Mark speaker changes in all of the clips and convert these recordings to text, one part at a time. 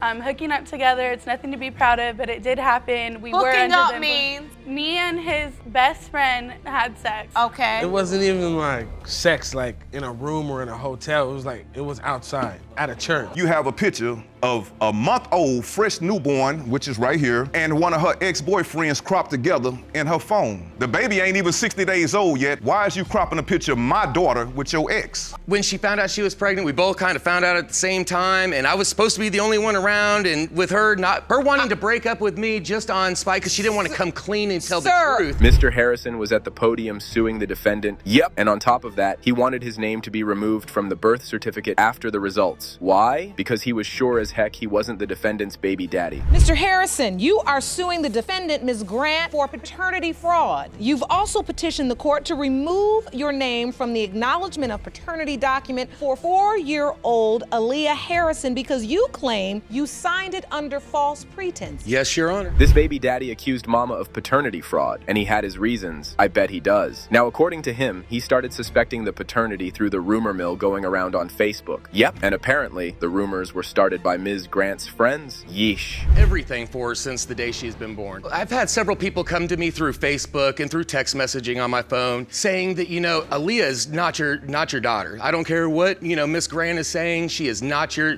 Speaker 1: Hooking up together, it's nothing to be proud of, but it did happen. We were
Speaker 2: Hooking
Speaker 1: under
Speaker 2: up
Speaker 1: the
Speaker 2: means?
Speaker 1: Me and his best friend had sex.
Speaker 2: Okay.
Speaker 3: It wasn't even like sex like in a room or in a hotel. It was outside at a church.
Speaker 4: You have a picture of a month-old fresh newborn, which is right here, and one of her ex-boyfriends cropped together in her phone. The baby ain't even 60 days old yet. Why is you cropping a picture of my daughter with your ex?
Speaker 5: When she found out she was pregnant, we both kind of found out at the same time, and I was supposed to be the only one around, and with her wanting to break up with me just on spite because she didn't want to come clean and tell the truth.
Speaker 6: Mr. Harrison was at the podium suing the defendant. Yep. And on top of that, he wanted his name to be removed from the birth certificate after the results. Why? Because he was sure as heck he wasn't the defendant's baby daddy.
Speaker 7: Mr. Harrison, you are suing the defendant, Ms. Grant, for paternity fraud. You've also petitioned the court to remove your name from the acknowledgement of paternity document for 4-year-old Aaliyah Harrison because you claim you signed it under false pretense.
Speaker 5: Yes, Your Honor.
Speaker 6: This baby daddy accused Mama of paternity fraud, and he had his reasons. I bet he does. Now, according to him, he started suspecting the paternity through the rumor mill going around on Facebook. Yep. And apparently, the rumors were started by Ms. Grant's friends. Yeesh.
Speaker 5: Everything for her since the day she's been born. I've had several people come to me through Facebook and through text messaging on my phone saying that, Aaliyah is not your daughter. I don't care what, Miss Grant is saying, she is not your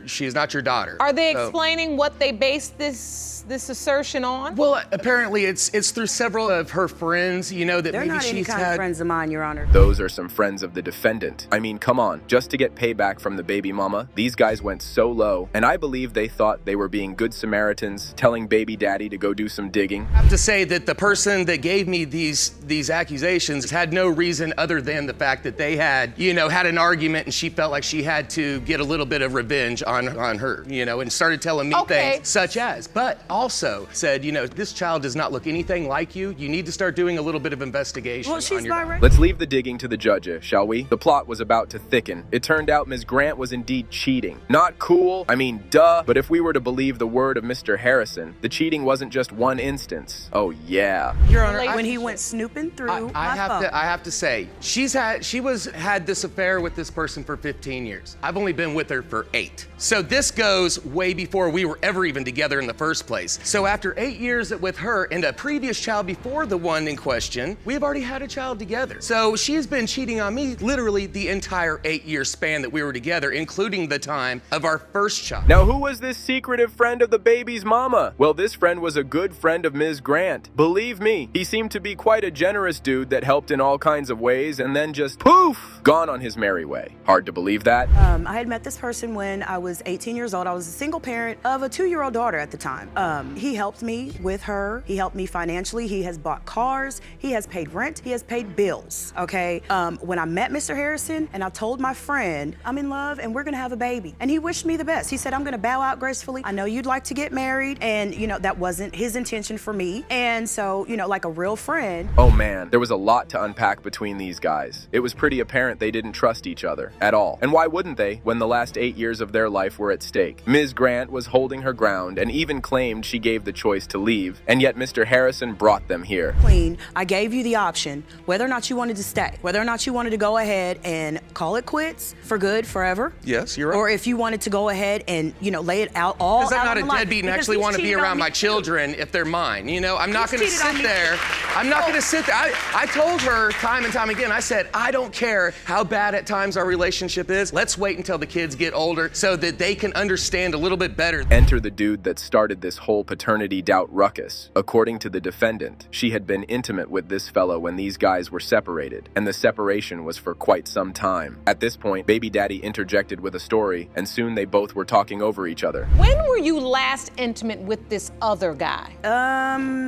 Speaker 5: daughter.
Speaker 7: Are they explaining what they based this assertion on?
Speaker 5: Well, apparently it's through several of her friends, that
Speaker 8: They're
Speaker 5: maybe
Speaker 8: not any
Speaker 5: she's
Speaker 8: kind
Speaker 5: had.
Speaker 8: of friends of mine, Your Honor.
Speaker 6: Those are some friends of the defendant. I mean, come on. Just to get payback from the baby mama, these guys went so low, and I believe they thought they were being good Samaritans, telling baby daddy to go do some digging.
Speaker 5: I have to say that the person that gave me these accusations had no reason other than the fact that they had an argument and she felt like she had to get a little bit of revenge on her, and started telling me things such as, but also said, this child does not look anything like you. You need to start doing a little bit of investigation.
Speaker 8: Well, she's my right.
Speaker 6: Let's leave the digging to the judges, shall we? The plot was about to thicken. It turned out Ms. Grant was indeed cheating. Not cool, I mean, duh, but if we were to believe the word of Mr. Harrison, the cheating wasn't just one instance. Oh yeah.
Speaker 5: Your Honor,
Speaker 8: When he went snooping through
Speaker 5: I have to say, she had this affair with this person for 15 years. I've only been with her for 8. So this goes way before we were ever even together in the first place. So after 8 years with her and a previous child before the one in question, we've already had a child together. So she's been cheating on me literally the entire 8-year span that we were together, including the time of our first child.
Speaker 6: Now, who was this secretive friend of the baby's mama? Well, this friend was a good friend of Ms. Grant. Believe me, he seemed to be quite a generous dude that helped in all kinds of ways and then just poof, gone on his merry way. Hard to believe that?
Speaker 8: I had met this person when I was 18 years old. I was a single parent of a 2-year-old daughter at the time. He helped me with her. He helped me financially. He has bought cars. He has paid rent. He has paid bills, okay? When I met Mr. Harrison and I told my friend, I'm in love and we're gonna have a baby. And he wished me the best. He said, I'm gonna bow out gracefully. I know you'd like to get married. And that wasn't his intention for me. And so, like a real friend.
Speaker 6: Oh man, there was a lot to unpack between these guys. It was pretty apparent they didn't trust each other at all. And why wouldn't they when the last 8 years of their life were at stake? Ms. Grant was holding her ground and even claimed she gave the choice to leave, and yet Mr. Harrison brought them here.
Speaker 8: Queen, I gave you the option whether or not you wanted to stay, whether or not you wanted to go ahead and call it quits for good, forever.
Speaker 5: Yes, you're right.
Speaker 8: Or if you wanted to go ahead and, lay it out all out.
Speaker 5: Because I'm not
Speaker 8: on
Speaker 5: a
Speaker 8: the line.
Speaker 5: deadbeat and
Speaker 8: Because
Speaker 5: actually
Speaker 8: he's
Speaker 5: want to be
Speaker 8: cheated on
Speaker 5: around
Speaker 8: me
Speaker 5: my
Speaker 8: too.
Speaker 5: children if they're mine. I'm not going to
Speaker 8: cheated on
Speaker 5: sit
Speaker 8: me
Speaker 5: there.
Speaker 8: too.
Speaker 5: I'm not going to sit there. I told her time and time again, I said, I don't care how bad at times our relationship is. Let's wait until the kids get older so that they can understand a little bit better.
Speaker 6: Enter the dude that started this whole paternity doubt ruckus. According to the defendant, she had been intimate with this fella when these guys were separated, and the separation was for quite some time. At this point, baby daddy interjected with a story, and soon they both were talking over each other.
Speaker 7: When were you last intimate with this other guy?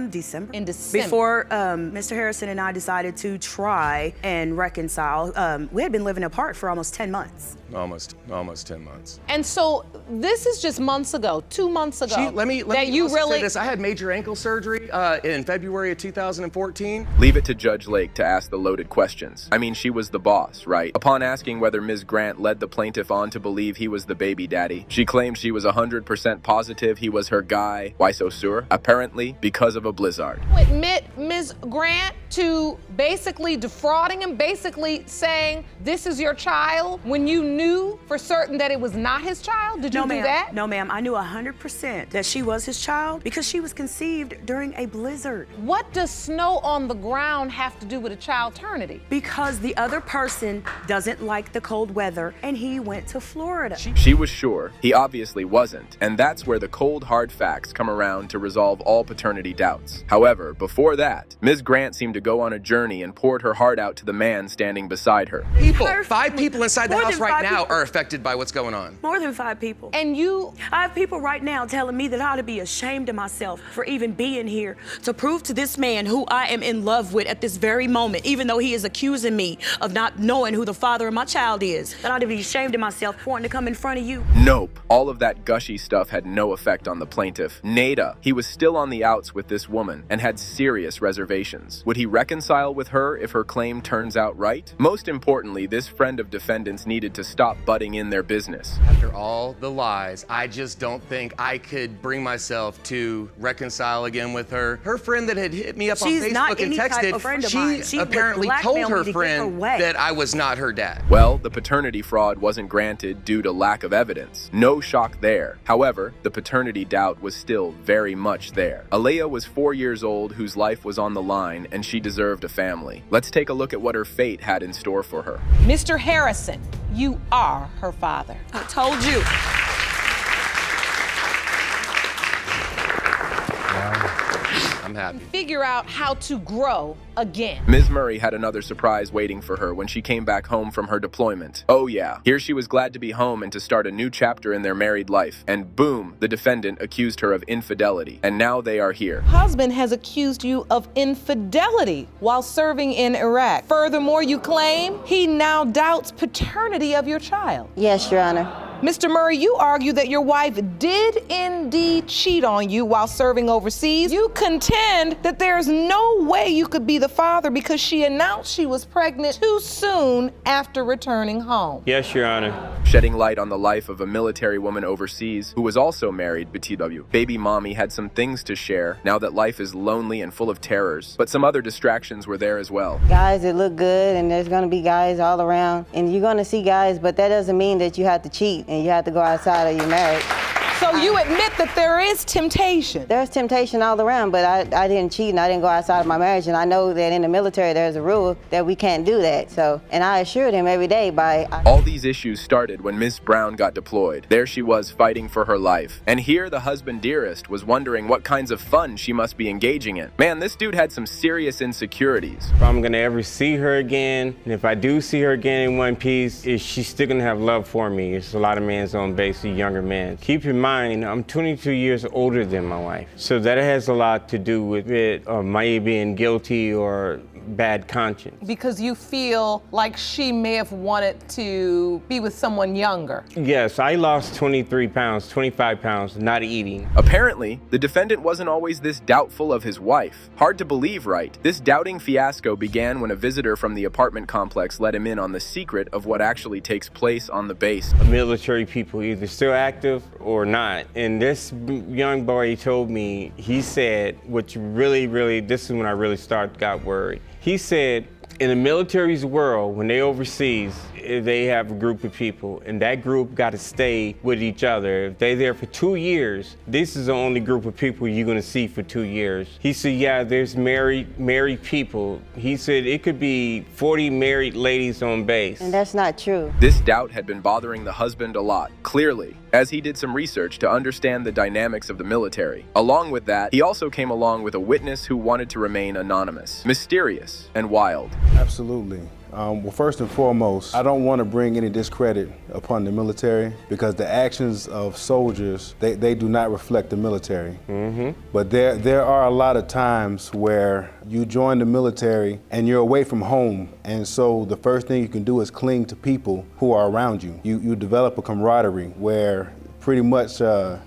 Speaker 8: December.
Speaker 7: In December.
Speaker 8: Before Mr. Harrison and I decided to try and reconcile. We had been living apart for almost 10 months.
Speaker 5: Almost 10 months.
Speaker 7: And so this is just months ago, 2 months ago.
Speaker 5: Let me
Speaker 7: you
Speaker 5: say this. I had major ankle surgery in February of 2014.
Speaker 6: Leave it to Judge Lake to ask the loaded questions. I mean, she was the boss, right? Upon asking whether Ms. Grant led the plaintiff on to believe believe he was the baby daddy. She claimed she was 100% positive he was her guy. Why so sure? Apparently, because of a blizzard.
Speaker 7: Admit, Ms. Grant, to basically defrauding him, basically saying this is your child when you knew for certain that it was not his child? Did you do that?
Speaker 8: No, ma'am. I knew 100% that she was his child because she was conceived during a blizzard.
Speaker 7: What does snow on the ground have to do with a childternity?
Speaker 8: Because the other person doesn't like the cold weather and he went to Florida.
Speaker 6: She was sure. He obviously wasn't. And that's where the cold, hard facts come around to resolve all paternity doubts. However, before that, Ms. Grant seemed to go on a journey and poured her heart out to the man standing beside her.
Speaker 5: People, 5 people inside the
Speaker 8: More
Speaker 5: house
Speaker 8: than
Speaker 5: right
Speaker 8: 5
Speaker 5: now
Speaker 8: people.
Speaker 5: are affected by what's going on.
Speaker 8: More than 5 people.
Speaker 7: And you,
Speaker 8: I have people right now telling me that I ought to be ashamed of myself for even being here to prove to this man who I am in love with at this very moment, even though he is accusing me of not knowing who the father of my child is, that I ought to be ashamed of myself for wanting to come in front of you.
Speaker 6: Nope. All of that gushy stuff had no effect on the plaintiff. Nada. He was still on the outs with this woman and had serious reservations. Would he reconcile with her if her claim turns out right? Most importantly, this friend of defendants needed to stop butting in their business.
Speaker 5: After all the lies, I just don't think I could bring myself to reconcile again with her. Her friend that had hit me up
Speaker 8: She's
Speaker 5: on
Speaker 8: not
Speaker 5: Facebook and
Speaker 8: any type of friend of mine.
Speaker 5: she
Speaker 8: She would
Speaker 5: apparently
Speaker 8: blackmail
Speaker 5: told
Speaker 8: me
Speaker 5: her
Speaker 8: to get
Speaker 5: friend
Speaker 8: away.
Speaker 5: that I was not her dad.
Speaker 6: Well, the paternity fraud wasn't granted due to lack of evidence. No shock there. However, the paternity doubt was still very much there. Alea was 4 years old whose life was on the line and she deserved a family. Let's take a look at what her fate had in store for her.
Speaker 7: Mr. Harrison, you are her father.
Speaker 8: I told you.
Speaker 5: I'm happy.
Speaker 7: Figure out how to grow again.
Speaker 6: Ms. Murray had another surprise waiting for her when she came back home from her deployment. Oh yeah, here she was glad to be home and to start a new chapter in their married life. And boom, the defendant accused her of infidelity. And now they are here.
Speaker 7: Husband has accused you of infidelity while serving in Iraq. Furthermore, you claim he now doubts paternity of your child.
Speaker 2: Yes, Your Honor.
Speaker 7: Mr. Murray, you argue that your wife did indeed cheat on you while serving overseas. You contend that there's no way you could be the father because she announced she was pregnant too soon after returning home.
Speaker 9: Yes, Your Honor.
Speaker 6: Shedding light on the life of a military woman overseas who was also married, BTW. Baby mommy had some things to share now that life is lonely and full of terrors. But some other distractions were there as well.
Speaker 2: Guys that look good, and there's gonna be guys all around, and you're gonna see guys, but that doesn't mean that you have to cheat and you have to go outside of your marriage.
Speaker 7: So you admit that there is temptation.
Speaker 2: There's temptation all around, but I didn't cheat and I didn't go outside of my marriage, and I know that in the military there's a rule that we can't do that. So, and I assured him every day by...
Speaker 6: All these issues started when Miss Brown got deployed. There she was fighting for her life. And here the husband dearest was wondering what kinds of fun she must be engaging in. Man, this dude had some serious insecurities.
Speaker 9: If I'm gonna ever see her again, and if I do see her again in one piece, is she still gonna have love for me? It's a lot of men's on base, younger men. Keep in mind, I'm 22 years older than my wife. So that has a lot to do with it, or my being guilty or bad conscience.
Speaker 7: Because you feel like she may have wanted to be with someone younger.
Speaker 9: Yes, I lost 23 pounds, 25 pounds, not eating.
Speaker 6: Apparently, the defendant wasn't always this doubtful of his wife. Hard to believe, right? This doubting fiasco began when a visitor from the apartment complex let him in on the secret of what actually takes place on the base.
Speaker 9: Military people either still active or not. And this young boy, he told me, he said, which really, this is when I really got worried. He said, in the military's world, when they overseas, they have a group of people, and that group got to stay with each other. If they're there for 2 years, this is the only group of people you're gonna see for 2 years. He said, yeah, there's married people. He said it could be 40 married ladies on base.
Speaker 2: And that's not true.
Speaker 6: This doubt had been bothering the husband a lot, clearly, as he did some research to understand the dynamics of the military. Along with that, he also came along with a witness who wanted to remain anonymous, mysterious, and wild.
Speaker 10: Absolutely. Well, first and foremost, I don't want to bring any discredit upon the military because the actions of soldiers, they do not reflect the military. But there are a lot of times where you join the military and you're away from home, and so the first thing you can do is cling to people who are around you. You develop a camaraderie where pretty much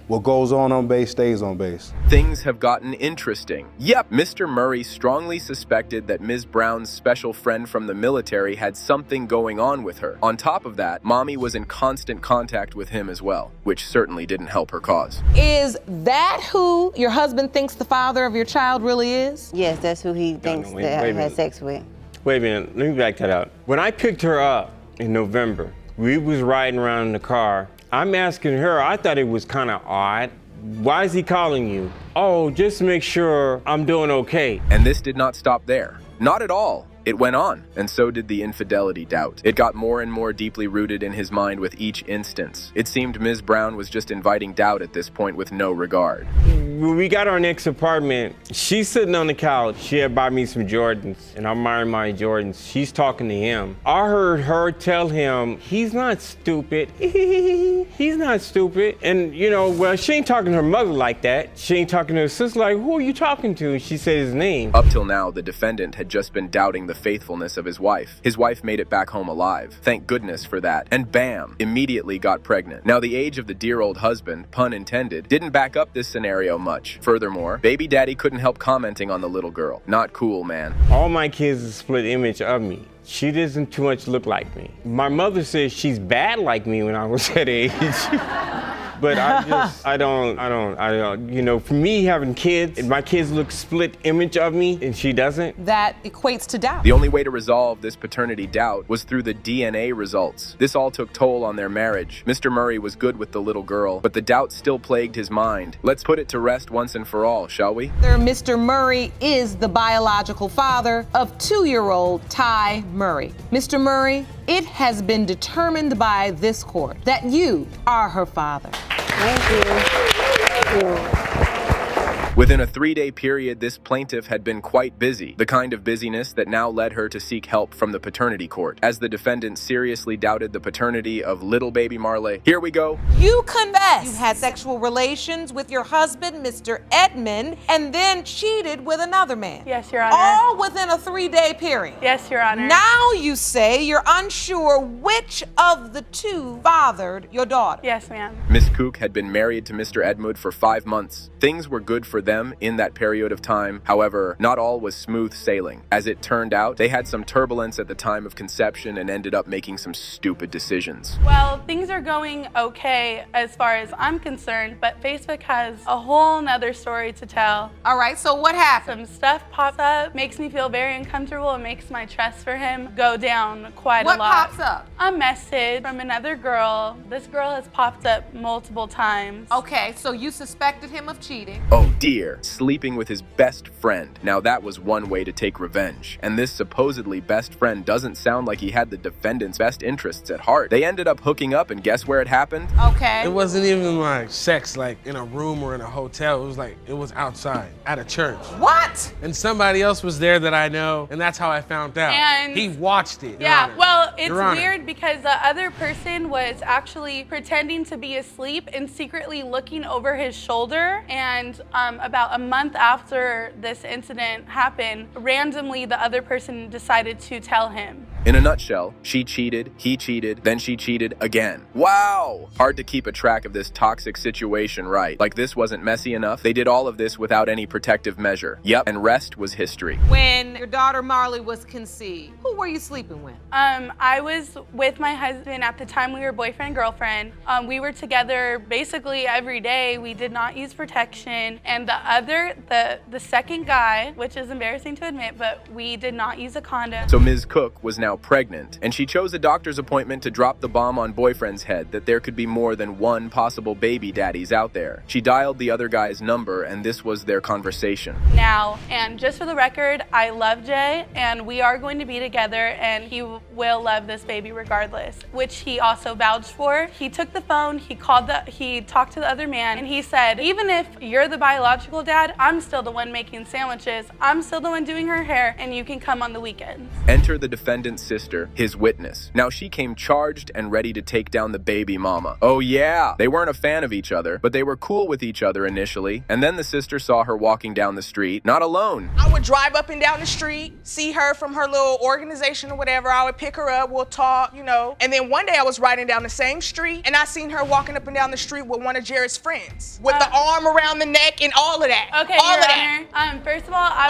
Speaker 10: what goes on base stays on base.
Speaker 6: Things have gotten interesting. Yep, Mr. Murray strongly suspected that Ms. Brown's special friend from the military had something going on with her. On top of that, Mommy was in constant contact with him as well, which certainly didn't help her cause.
Speaker 7: Is that who your husband thinks the father of your child really is?
Speaker 2: Yes, that's who he thinks that I had sex with.
Speaker 9: Wait a minute, let me back that up. When I picked her up in November, we was riding around in the car. I'm asking her, I thought it was kind of odd. Why is he calling you? Oh, just to make sure I'm doing okay.
Speaker 6: And this did not stop there. Not at all. It went on, and so did the infidelity doubt. It got more and more deeply rooted in his mind with each instance. It seemed Ms. Brown was just inviting doubt at this point with no regard.
Speaker 9: When we got our next apartment, she's sitting on the couch. She had bought me some Jordans, and I'm wearing my Jordans. She's talking to him. I heard her tell him, he's not stupid. He's not stupid. And, you know, well, she ain't talking to her mother like that. She ain't talking to her sister like, who are you talking to? And she said his name.
Speaker 6: Up till now, the defendant had just been doubting the faithfulness of his wife. His wife made it back home alive. Thank goodness for that. And bam, immediately got pregnant. Now, the age of the dear old husband, pun intended, didn't back up this scenario much. Furthermore, baby daddy couldn't help commenting on the little girl. Not cool, man.
Speaker 9: All my kids is a split image of me. She doesn't too much look like me. My mother says she's bad like me when I was that age. But I don't, you know, for me having kids, my kids look split image of me and she doesn't.
Speaker 7: That equates to doubt.
Speaker 6: The only way to resolve this paternity doubt was through the DNA results. This all took toll on their marriage. Mr. Murray was good with the little girl, but the doubt still plagued his mind. Let's put it to rest once and for all, shall we?
Speaker 7: Mr. Murray is the biological father of 2-year-old Ty Murray. Mr. Murray, it has been determined by this court that you are her father.
Speaker 2: Thank you. Thank you.
Speaker 6: Within a 3-day period, this plaintiff had been quite busy, the kind of busyness that now led her to seek help from the paternity court, as the defendant seriously doubted the paternity of little baby Marley. Here we go.
Speaker 7: You confess you had sexual relations with your husband, Mr. Edmond, and then cheated with another man.
Speaker 1: Yes, Your Honor.
Speaker 7: All within a 3-day period.
Speaker 1: Yes, Your Honor.
Speaker 7: Now you say you're unsure which of the two fathered your daughter.
Speaker 1: Yes, ma'am.
Speaker 6: Miss Cook had been married to Mr. Edmund for 5 months. Things were good for them in that period of time. However, not all was smooth sailing. As it turned out, they had some turbulence at the time of conception and ended up making some stupid decisions.
Speaker 1: Well, things are going okay as far as I'm concerned, but Facebook has a whole nother story to tell.
Speaker 7: All right, so what happened?
Speaker 1: Some stuff pops up, makes me feel very uncomfortable, and makes my trust for him go down quite a lot.
Speaker 7: What pops up?
Speaker 1: A message from another girl. This girl has popped up multiple times.
Speaker 7: Okay, so you suspected him of cheating.
Speaker 6: Oh dear, sleeping with his best friend. Now that was one way to take revenge. And this supposedly best friend doesn't sound like he had the defendant's best interests at heart. They ended up hooking up, and guess where it happened?
Speaker 7: Okay.
Speaker 3: It wasn't even like sex, like in a room or in a hotel. It was like, it was outside at a church.
Speaker 7: What?
Speaker 3: And somebody else was there that I know, and that's how I found out.
Speaker 1: And
Speaker 3: he watched it. Your
Speaker 1: yeah,
Speaker 3: Honor.
Speaker 1: well, it's
Speaker 3: Your Honor.
Speaker 1: weird because the other person was actually pretending to be asleep and secretly looking over his shoulder. And about a month after this incident happened, randomly the other person decided to tell him.
Speaker 6: In a nutshell, she cheated, he cheated, then she cheated again. Wow! Hard to keep a track of this toxic situation, right? Like this wasn't messy enough. They did all of this without any protective measure. Yep, and rest was history.
Speaker 7: When your daughter Marley was conceived, who were you sleeping with?
Speaker 1: I was with my husband at the time. We were boyfriend and girlfriend. We were together basically every day. We did not use protection. And the second guy, which is embarrassing to admit, but we did not use a condom.
Speaker 6: So Ms. Cook was now pregnant, and she chose a doctor's appointment to drop the bomb on boyfriend's head that there could be more than one possible baby daddies out there. She dialed the other guy's number, and this was their conversation.
Speaker 1: Now, and just for the record, I love Jay, and we are going to be together, and he will love this baby regardless, which he also vouched for. He took the phone, he talked to the other man, and he said, even if you're the biological dad, I'm still the one making sandwiches, I'm still the one doing her hair, and you can come on the weekends.
Speaker 6: Enter the defendant's sister, his witness. Now she came charged and ready to take down the baby mama. Oh yeah, they weren't a fan of each other, but they were cool with each other initially, and then the sister saw her walking down the street, not alone.
Speaker 11: I would drive up and down the street, see her from her little organization or whatever. I would pick her up, we'll talk, you know. And then one day I was riding down the same street and I seen her walking up and down the street with one of Jared's friends with the arm around the neck and all of that.
Speaker 1: Okay,
Speaker 11: all
Speaker 1: Your
Speaker 11: of that.
Speaker 1: Honor. First of all, I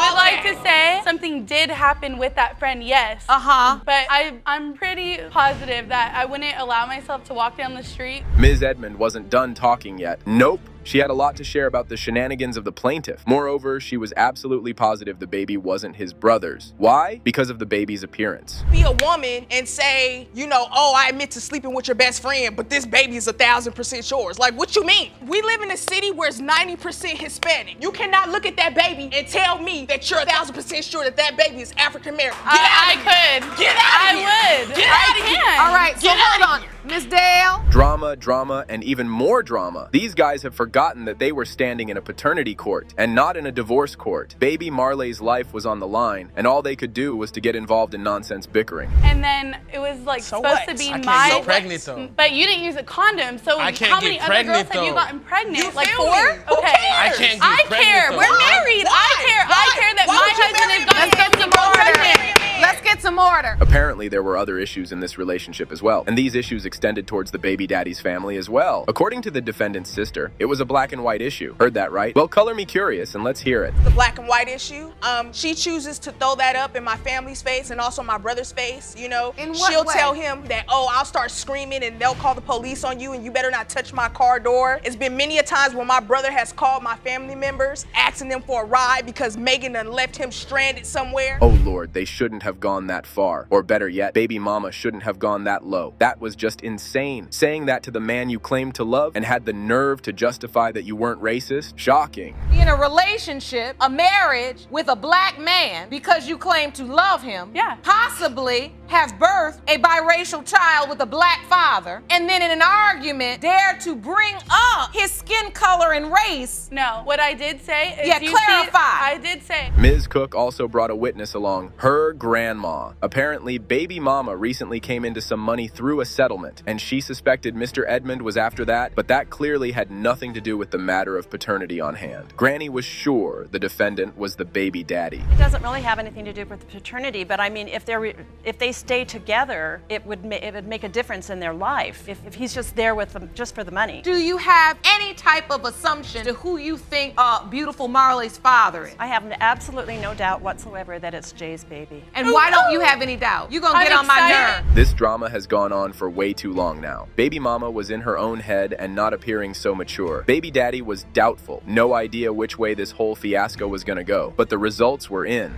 Speaker 1: would like to say something did happen with that friend, yes. But I'm pretty positive that I wouldn't allow myself to walk down the street.
Speaker 6: Ms. Edmond wasn't done talking yet. Nope. She had a lot to share about the shenanigans of the plaintiff. Moreover, she was absolutely positive the baby wasn't his brother's. Why? Because of the baby's appearance.
Speaker 11: Be a woman and say, you know, oh, I admit to sleeping with your best friend, but this baby is 1,000% yours. Like, what you mean? We live in a city where it's 90% Hispanic. You cannot look at that baby and tell me that you're 1,000% sure that that baby is African American. Get out of here.
Speaker 1: I could.
Speaker 11: Get out of
Speaker 1: I
Speaker 11: here.
Speaker 1: would.
Speaker 11: Get out of
Speaker 1: I
Speaker 11: here.
Speaker 1: can.
Speaker 7: All right, so hold on. Miss Dale.
Speaker 6: Drama, and even more drama. These guys have forgotten that they were standing in a paternity court and not in a divorce court. Baby Marley's life was on the line, and all they could do was to get involved in nonsense bickering.
Speaker 1: And then it was like supposed to be
Speaker 3: I can't
Speaker 1: my.
Speaker 3: get pregnant though.
Speaker 1: But you didn't use a condom, so
Speaker 3: I can't
Speaker 1: how
Speaker 3: get
Speaker 1: many other
Speaker 3: pregnant,
Speaker 1: girls have you
Speaker 3: though.
Speaker 1: gotten pregnant?
Speaker 11: You
Speaker 1: Like
Speaker 11: feel
Speaker 1: 4?
Speaker 11: me? Who
Speaker 1: Okay.
Speaker 11: cares?
Speaker 3: I can't get
Speaker 1: I
Speaker 3: pregnant
Speaker 1: care.
Speaker 3: though.
Speaker 1: We're married. I care. I care that
Speaker 11: Why
Speaker 1: my
Speaker 11: would you
Speaker 1: husband
Speaker 11: marry
Speaker 1: is
Speaker 11: me?
Speaker 1: going
Speaker 11: Let's
Speaker 1: to get pregnant.
Speaker 7: Let's get some order.
Speaker 6: Apparently, there were other issues in this relationship as well, and these issues extended towards the baby daddy's family as well. According to the defendant's sister, it was a black and white issue. Heard that right? Well, color me curious and let's hear it.
Speaker 11: The black and white issue. She chooses to throw that up in my family's face and also my brother's face, you know.
Speaker 7: In what
Speaker 11: She'll
Speaker 7: way?
Speaker 11: tell him that, oh, I'll start screaming and they'll call the police on you and you better not touch my car door. It's been many a times when my brother has called my family members, asking them for a ride because Megan done left him stranded somewhere.
Speaker 6: Oh Lord, they shouldn't have gone that far. Or better yet, baby mama shouldn't have gone that low. That was just insane. Saying that to the man you claimed to love and had the nerve to justify that you weren't racist? Shocking.
Speaker 7: In a relationship, a marriage with a black man because you claim to love him, possibly have birthed a biracial child with a black father, and then in an argument dare to bring up his skin color and race.
Speaker 1: No, what I did say is
Speaker 7: clarify.
Speaker 1: I did say.
Speaker 6: Ms. Cook also brought a witness along, her grandma. Apparently, baby mama recently came into some money through a settlement, and she suspected Mr. Edmond was after that, but that clearly had nothing to do with the matter of paternity on hand. Granny was sure the defendant was the baby daddy.
Speaker 12: It doesn't really have anything to do with paternity, but I mean, if they stay together, it would make a difference in their life. If he's just there with them just for the money.
Speaker 7: Do you have any type of assumption to who you think beautiful Marley's father is?
Speaker 12: I have absolutely no doubt whatsoever that it's Jay's baby.
Speaker 7: And why don't you have any doubt? You're gonna get on my nerve.
Speaker 6: This drama has gone on for way too long now. Baby mama was in her own head and not appearing so mature. Baby daddy was doubtful, no idea which way this whole fiasco was gonna go, but the results were in.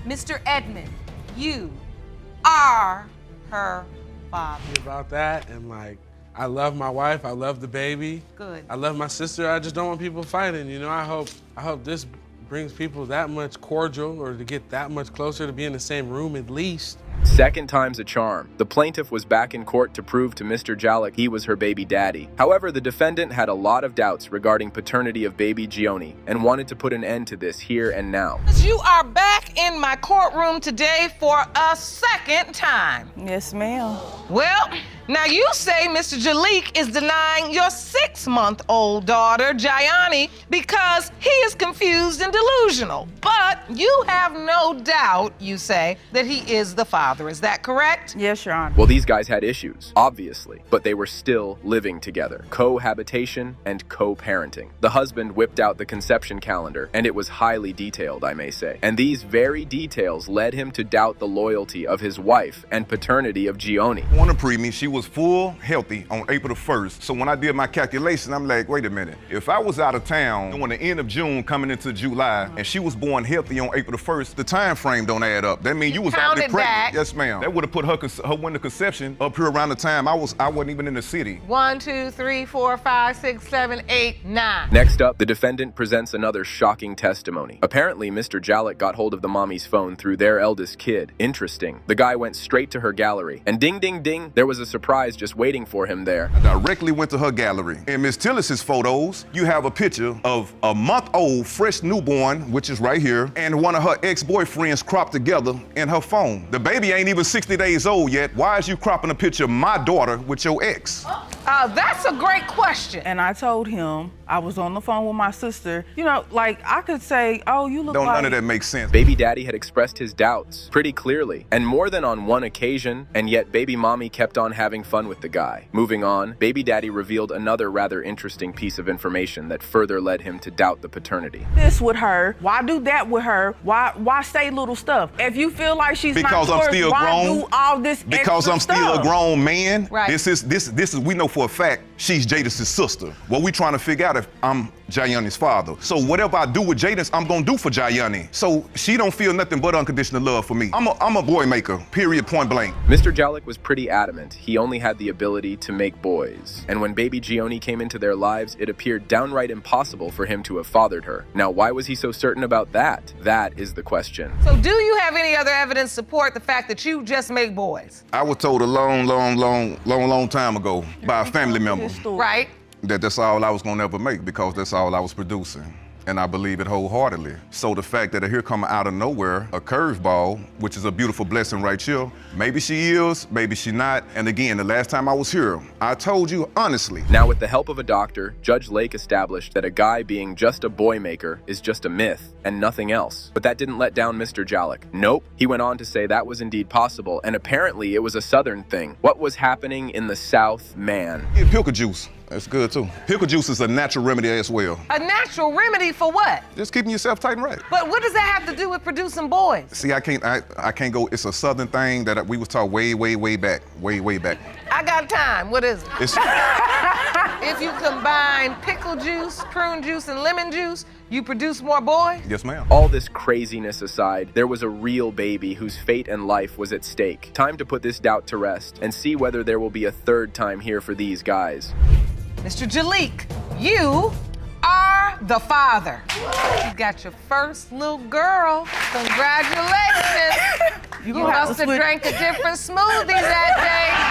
Speaker 7: Mr. Edmond, you are her father.
Speaker 3: About that, and like, I love my wife, I love the baby.
Speaker 7: Good.
Speaker 3: I love my sister, I just don't want people fighting, you know. I hope this brings people that much cordial, or to get that much closer, to be in the same room at least.
Speaker 6: Second time's a charm. The plaintiff was back in court to prove to Mr. Jalek he was her baby daddy. However, the defendant had a lot of doubts regarding paternity of baby Gioni and wanted to put an end to this here and now.
Speaker 7: You are back in my courtroom today for a second time.
Speaker 13: Yes, ma'am.
Speaker 7: Well, now you say Mr. Jalek is denying your 6-month-old daughter, Gioni, because he is confused and delusional. But you have no doubt, you say, that he is the father. Is that correct?
Speaker 13: Yes, Your Honor.
Speaker 6: Well, these guys had issues, obviously, but they were still living together. Cohabitation and co-parenting. The husband whipped out the conception calendar, and it was highly detailed, I may say. And these very details led him to doubt the loyalty of his wife and paternity of Gioni.
Speaker 4: On the preemie, she was full healthy on April the 1st. So when I did my calculation, I'm like, wait a minute. If I was out of town during the end of June coming into July, and she was born healthy on April the 1st, the time frame don't add up. That means you was already
Speaker 7: counted
Speaker 4: pregnant.
Speaker 7: back.
Speaker 4: Yes, ma'am. That would have put her window conception up here around the time I wasn't even in the city.
Speaker 7: 1, 2, 3, 4, 5, 6, 7, 8, 9.
Speaker 6: Next up, the defendant presents another shocking testimony. Apparently, Mr. Jalek got hold of the mommy's phone through their eldest kid. Interesting. The guy went straight to her gallery, and ding, ding, ding, there was a surprise surprise just waiting for him there.
Speaker 4: I directly went to her gallery. In Miss Tillis's photos, you have a picture of a month-old fresh newborn, which is right here, and one of her ex-boyfriends cropped together in her phone. The baby ain't even 60 days old yet. Why is you cropping a picture of my daughter with your ex?
Speaker 7: That's a great question.
Speaker 13: And I told him, I was on the phone with my sister, you know, like I could say, oh, you look
Speaker 4: Don't
Speaker 13: like...
Speaker 4: none of that make sense.
Speaker 6: Baby daddy had expressed his doubts pretty clearly, and more than on one occasion, and yet baby mommy kept on having fun with the guy. Moving on, baby daddy revealed another rather interesting piece of information that further led him to doubt the paternity.
Speaker 13: This with her, why do that with her? Why say little stuff? If you feel like she's
Speaker 4: Because
Speaker 13: not
Speaker 4: I'm
Speaker 13: yours,
Speaker 4: still
Speaker 13: why
Speaker 4: grown.
Speaker 13: do all this
Speaker 4: Because
Speaker 13: extra
Speaker 4: I'm still
Speaker 13: stuff?
Speaker 4: a grown man.
Speaker 7: Right.
Speaker 4: This is we know for a fact she's Jadis' sister. What we trying to figure out if I'm Jayani's father. So whatever I do with Jadis, I'm gonna do for Jayani. So she don't feel nothing but unconditional love for me. I'm a boy maker, period, point blank.
Speaker 6: Mr. Jalik was pretty adamant he only had the ability to make boys, and when baby Gioni came into their lives, it appeared downright impossible for him to have fathered her. Now, why was he so certain about that? That is the question.
Speaker 7: So do you have any other evidence to support the fact that you just make boys?
Speaker 4: I was told a long time ago by a family member
Speaker 7: Right.
Speaker 4: that that's all I was gonna ever make because that's all I was producing. And I believe it wholeheartedly. So the fact that here come out of nowhere a curveball, which is a beautiful blessing right here. Maybe she is, maybe she not. And again, the last time I was here, I told you honestly.
Speaker 6: Now, with the help of a doctor, Judge Lake established that a guy being just a boy maker is just a myth and nothing else. But that didn't let down Mr. Jalik. Nope. He went on to say that was indeed possible, and apparently it was a Southern thing. What was happening in the South, man?
Speaker 4: Yeah, pickle juice. That's good too. Pickle juice is a natural remedy as well.
Speaker 7: A natural remedy for what?
Speaker 4: Just keeping yourself tight and right.
Speaker 7: But what does that have to do with producing boys?
Speaker 4: See, I can't go. It's a Southern thing that we was taught way back.
Speaker 7: I got time. What is it?
Speaker 4: It's
Speaker 7: If you combine pickle juice, prune juice, and lemon juice, you produce more boys?
Speaker 4: yes, ma'am.
Speaker 6: All this craziness aside, there was a real baby whose fate and life was at stake. Time to put this doubt to rest and see whether there will be a third time here for these guys.
Speaker 7: Mr. Jalik, you are the father. You got your first little girl. Congratulations. You must have drank a different smoothie that day.